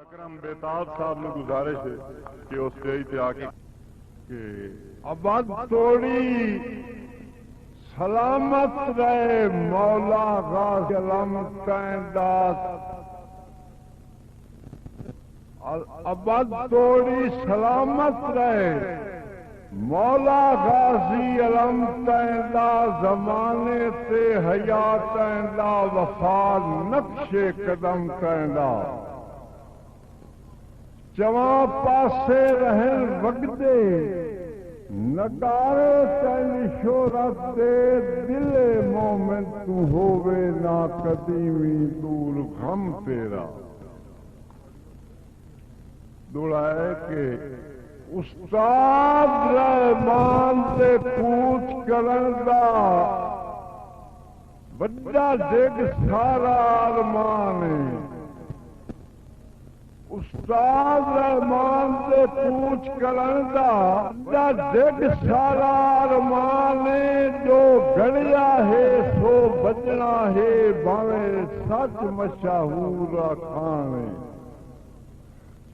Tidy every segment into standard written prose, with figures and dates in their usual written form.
اکرم بیتاب صاحب نے گزارش ہے کہ اس اسٹیج پہ آ کے ابد توڑی سلامت رہے مولا غازی علامت داد ابد توڑی سلامت رہے مولا غازی علامت داد زمانے سے حیات دا وفاد نقش قدم کہندا جواں پاسے رہن وگدے نگارے تین شہرت دے دل مومن تو ہووے نا قدیمی دور غم تیرا دوڑائے کہ استاد رحمان سے پوچھ کرن دا بڑا ڈگ سارا ارمان ہے استاد رحمان سے پوچھ کرن دا ڈگ سارا ارمان جو گڑیا ہے سو بجنا ہے باویں سچ مشہور کھان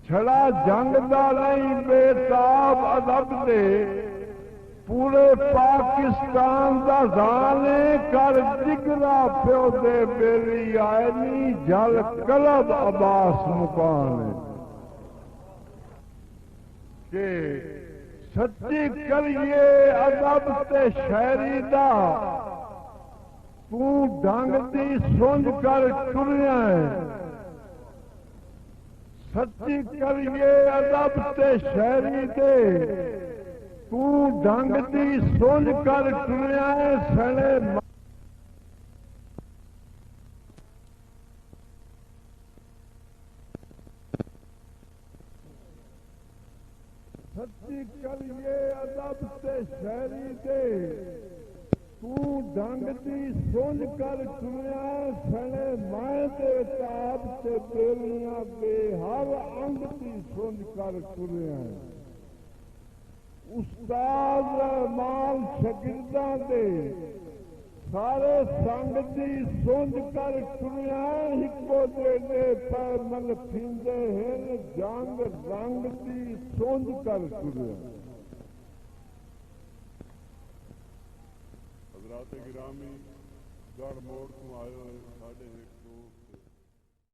چھڑا جنگ دا نہیں بیتاب ادب دے پورے پاکستان دا زانے کر جگرا پیو دے بیری آئینی جل قلب عباس مکانے کہ سچی کریے ادب تے شاعری دا تو ڈنگ دی سونج کر ٹریا ہے سچی کریے ادب تے شاعری دے تو ڈنگ دی سونج کر ٹریا ہے سنے سچی کریے ادب تے شاعری دے تو ڈنگ دی سونج کر ٹریا سنے میں دے تاب تے بیلیاں بے ہر انگ دی سونج کر ٹریا استاد رحمان شاگرداں دے سارے سنگ دی سونج کر ٹریا ہکو دے پے مل پھیندے ہیں جنگ رنگ دی سونج کر ٹریا حضرات گرامی گڑھ موڑ تو آئے ہوئے ساڈے